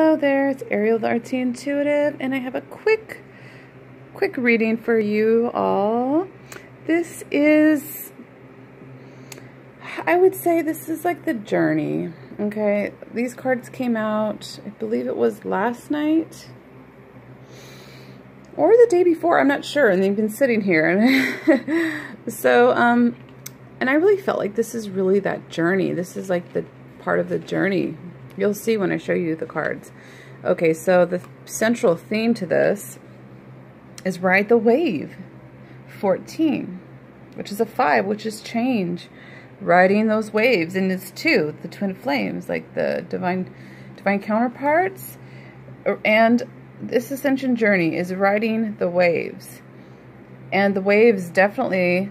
Hello there, it's Ariel the Artsy Intuitive, and I have a quick reading for you all. This is, I would say this is like the journey, okay? These cards came out, I believe it was last night or the day before, I'm not sure, and they've been sitting here. So, and I really felt like this is really that journey. This is like the part of the journey. You'll see when I show you the cards. Okay, so the central theme to this is ride the wave. 14, which is a 5, which is change. Riding those waves, and it's 2, the twin flames, like the divine counterparts. And this ascension journey is riding the waves. And the waves definitely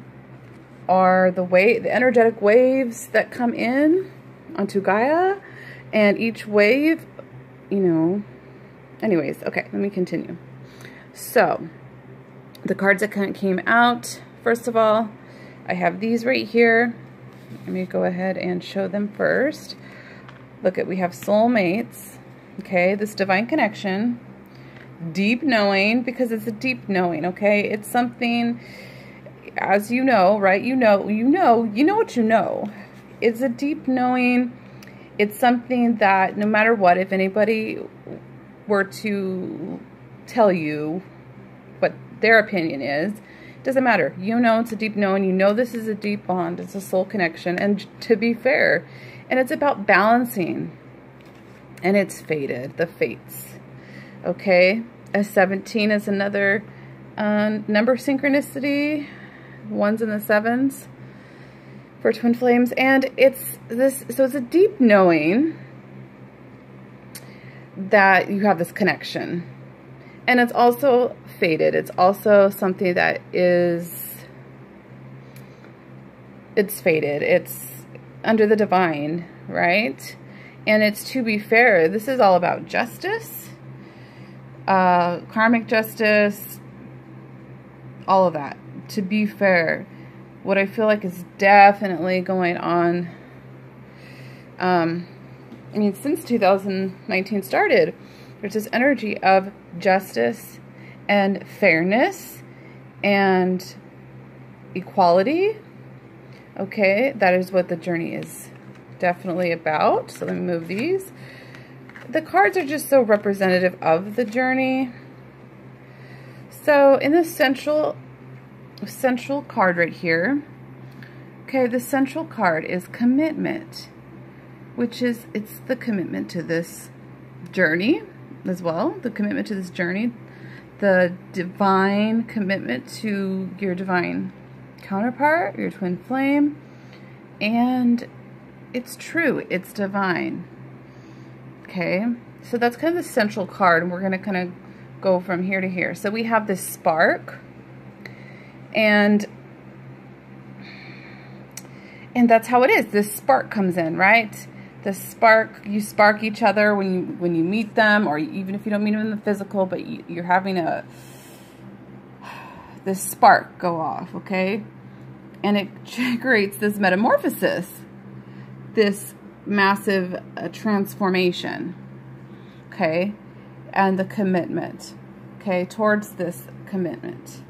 are the energetic waves that come in onto Gaia. And each wave, you know, anyways, okay, let me continue. So, the cards that came out, first of all, I have these right here. Let me go ahead and show them first. Look at, we have soulmates, okay, this divine connection, deep knowing, because it's a deep knowing, okay? It's something, as you know, right? You know what you know. It's a deep knowing. It's something that no matter what, if anybody were to tell you what their opinion is, it doesn't matter. You know it's a deep knowing. You know this is a deep bond. It's a soul connection. And to be fair, and it's about balancing. And it's fated, the fates. Okay? A 17 is another number synchronicity. 1s and the 7s. For twin flames, and it's this, so it's a deep knowing that you have this connection, and it's also fated. It's also something that is, it's fated. It's under the divine, right? And it's to be fair. This is all about justice, karmic justice, all of that. To be fair. What I feel like is definitely going on, I mean, since 2019 started, there's this energy of justice and fairness and equality. Okay, that is what the journey is definitely about. So let me move these. The cards are just so representative of the journey. So in the central card right here, okay, the central card is commitment, which is, it's the commitment to this journey as well, the commitment to this journey, the divine commitment to your divine counterpart, your twin flame, and it's true, it's divine. Okay, so that's kind of the central card, and we're going to kind of go from here to here. So we have this spark, and that's how it is. This spark comes in, right? The spark, you spark each other when you meet them, or even if you don't meet them in the physical, but you're having this spark go off, okay? And it creates this metamorphosis, this massive transformation, okay? And the commitment, okay, towards this commitment.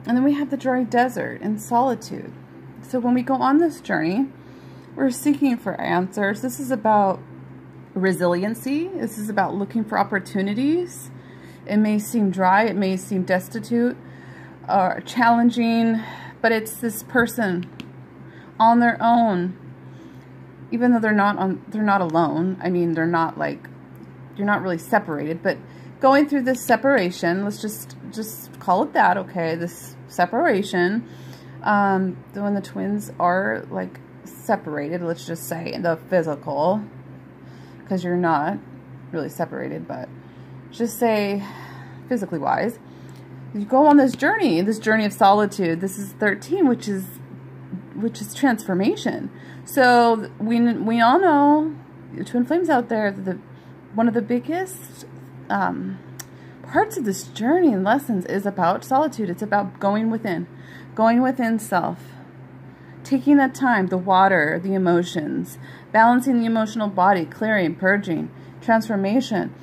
And then we have the dry desert and solitude. So when we go on this journey, we're seeking for answers. This is about resiliency. This is about looking for opportunities. It may seem dry, it may seem destitute or challenging, but it's this person on their own, even though they're not alone. I mean, they're not like, you're not really separated, but going through this separation, let's just call it that, okay? This separation, when the twins are like separated, let's just say the physical, because you're not really separated, but just say physically wise, you go on this journey of solitude. This is 13, which is transformation. So we all know, twin flames out there, one of the biggest parts of this journey and lessons is about solitude. It's about going within self, taking that time, the water, the emotions, balancing the emotional body, clearing, purging, transformation,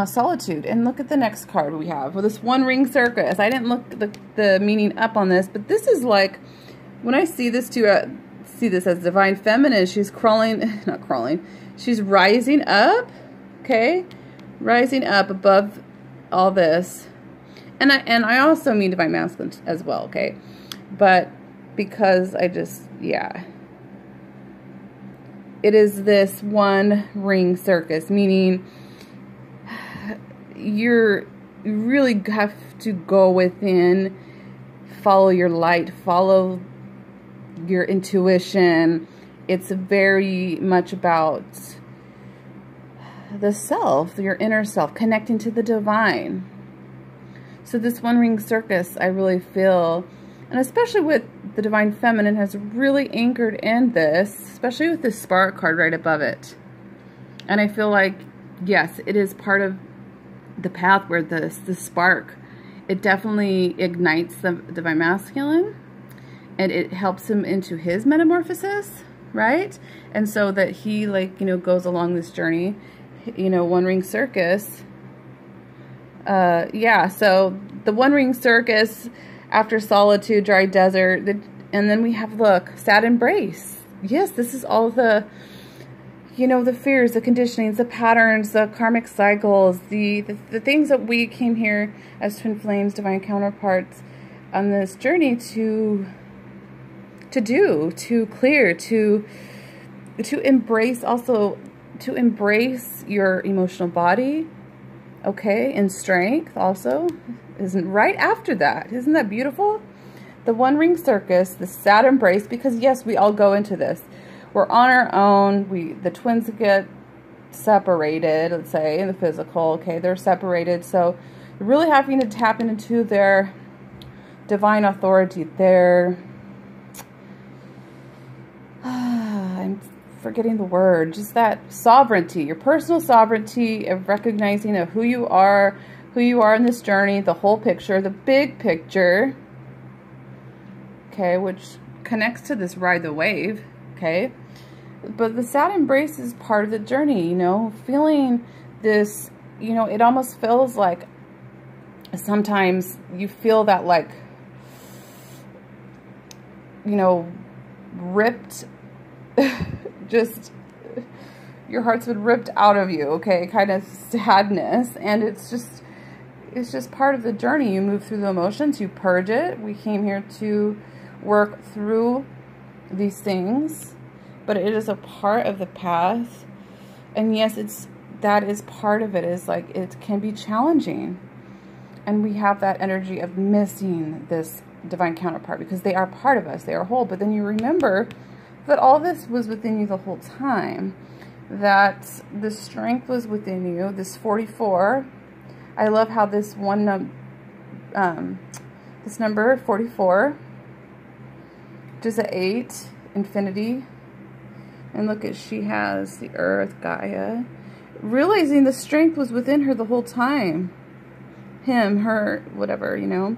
solitude. And look at the next card we have. Well, this one ring circus. I didn't look the meaning up on this, but this is like, when I see this too, see this as divine feminine. She's crawling, not crawling, she's rising up, okay? Rising up above all this. And I also mean divine masculine as well, okay? But because I just, yeah. It is this one ring circus, meaning you really have to go within, follow your light, follow your intuition. It's very much about the self, your inner self, connecting to the divine. So this one ring circus, I really feel, and especially with the divine feminine, has really anchored in this, especially with this spark card right above it. And I feel like, yes, it is part of the path where the spark, it definitely ignites the divine masculine, and it helps him into his metamorphosis, right? And so that he, like, you know, goes along this journey, you know, one ring circus. Yeah, so the one ring circus, after solitude, dry desert, and then we have, look, sad embrace. Yes, this is all the, you know, the fears, the conditionings, the patterns, the karmic cycles, the things that we came here as twin flames, divine counterparts, on this journey to do, to clear, to embrace, also to embrace your emotional body, okay, and strength also, isn't right after that. Isn't that beautiful? The one ring circus, the sad embrace, because yes, we all go into this. We're on our own. The twins get separated, let's say, in the physical, okay, they're separated, so you're really having to tap into their divine authority, their, I'm forgetting the word, just that sovereignty, your personal sovereignty of recognizing of who you are in this journey, the whole picture, the big picture, okay, which connects to this ride the wave, okay? But the sad embrace is part of the journey, you know, feeling this, you know, it almost feels like sometimes you feel that, like, you know, ripped, just, your heart's been ripped out of you, okay, kind of sadness, and it's just part of the journey. You move through the emotions, you purge it. We came here to work through these things, but it is a part of the path. And yes, that is part of it, is like, it can be challenging, and we have that energy of missing this divine counterpart because they are part of us, they are whole. But then you remember that all this was within you the whole time, that the strength was within you. This 44, I love how this this number 44, just an 8, infinity, and look at, she has the earth, Gaia, realizing the strength was within her the whole time, him, her, whatever, you know,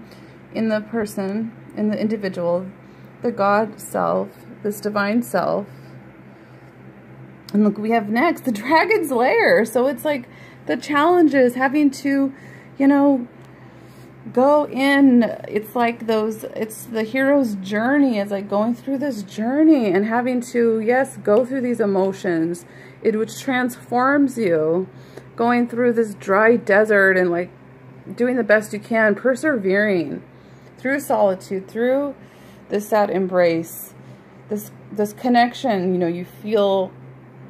in the person, in the individual, the God self, this divine self. And look, we have next the dragon's lair. So it's like the challenges, having to, you know, go in. It's like it's the hero's journey. It's like going through this journey and having to, yes, go through these emotions, which transforms you, going through this dry desert and like doing the best you can, persevering through solitude, through this sad embrace, this connection. You know, you feel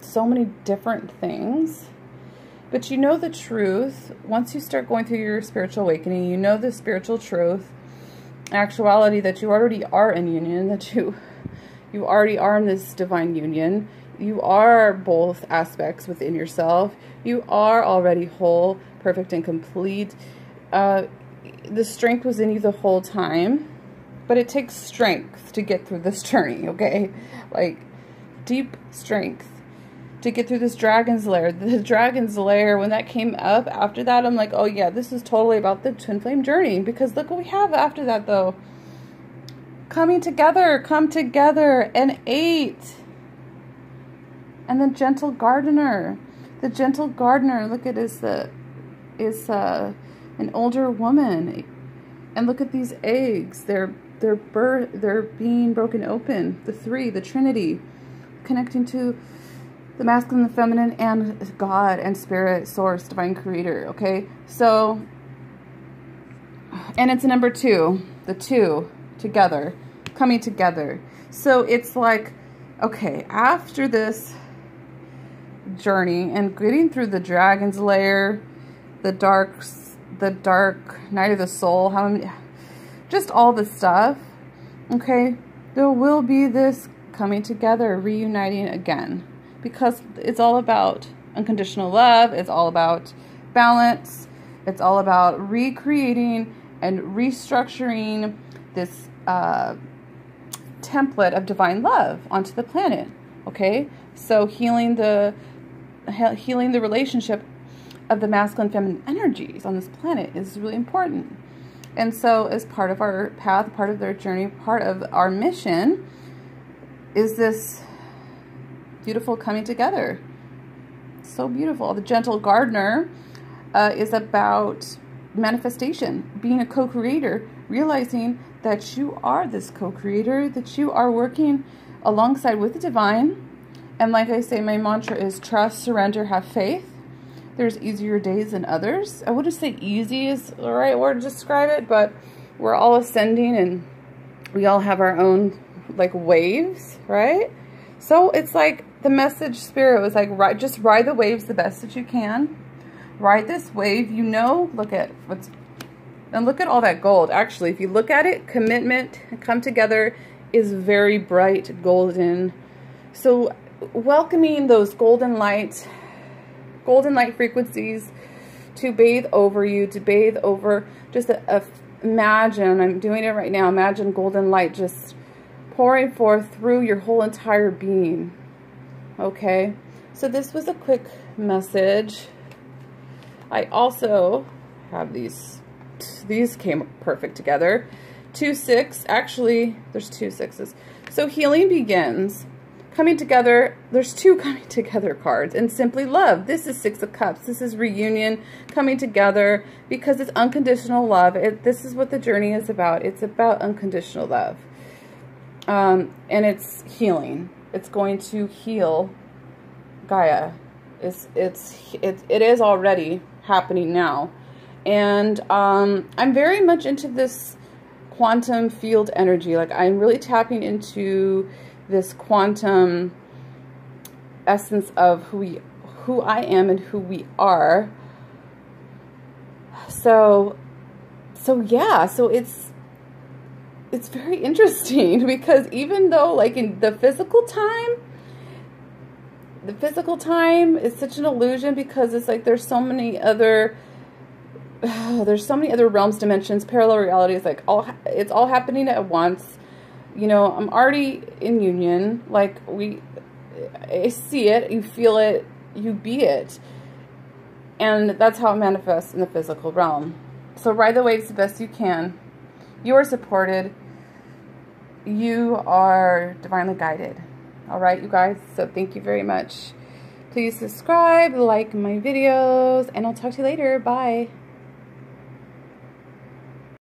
so many different things, but you know the truth. Once you start going through your spiritual awakening, you know the spiritual truth, actuality, that you already are in union, that you already are in this divine union. You are both aspects within yourself. You are already whole, perfect, and complete. The strength was in you the whole time, but it takes strength to get through this journey, okay? Like, deep strength to get through this dragon's lair. The dragon's lair, when that came up after that, I'm like, oh yeah, this is totally about the twin flame journey, because look what we have after that, though. Coming together, come together, an 8. And the gentle gardener. The gentle gardener, look at is an older woman. And look at these eggs. They're being broken open. The three, the Trinity, connecting to the masculine, the feminine, and God and spirit, source, divine creator. Okay, so, and it's number 2, the 2 together, coming together. So it's like, okay, after this journey and getting through the dragon's lair, the dark night of the soul, just all the stuff, okay, there will be this coming together, reuniting again, because it's all about unconditional love. It's all about balance. It's all about recreating and restructuring this template of divine love onto the planet. Okay, so healing the relationship of the masculine and feminine energies on this planet is really important. And so as part of our path, part of their journey, part of our mission is this beautiful coming together. So beautiful. The gentle gardener is about manifestation, being a co-creator, realizing that you are this co-creator, that you are working alongside with the divine. And like I say, my mantra is trust, surrender, have faith. There's easier days than others. I wouldn't say easy is the right word to describe it, but we're all ascending and we all have our own like waves, right? So it's like the message spirit was like, just ride the waves the best that you can. Ride this wave, you know, look at all that gold. Actually, if you look at it, commitment and come together is very bright golden. So welcoming those golden light frequencies to bathe over you, to bathe over, just imagine, I'm doing it right now, imagine golden light just pouring forth through your whole entire being. Okay, so this was a quick message. I also have these came perfect together. 2, 6, actually there's 2 6s. So healing begins. Coming together, there's 2 coming together cards, and simply love. This is 6 of Cups. This is reunion, coming together, because it's unconditional love. This is what the journey is about. It's about unconditional love. And it's healing. It's going to heal Gaia. It is already happening now. And I'm very much into this quantum field energy. Like, I'm really tapping into this quantum essence of who I am and who we are. So yeah, so it's very interesting, because even though like in the physical time is such an illusion, because it's like there's so many other realms, dimensions, parallel realities, like it's all happening at once. You know, I'm already in union. Like, I see it, you feel it, you be it. And that's how it manifests in the physical realm. So ride the waves the best you can. You are supported. You are divinely guided. All right, you guys. So thank you very much. Please subscribe, like my videos, and I'll talk to you later. Bye.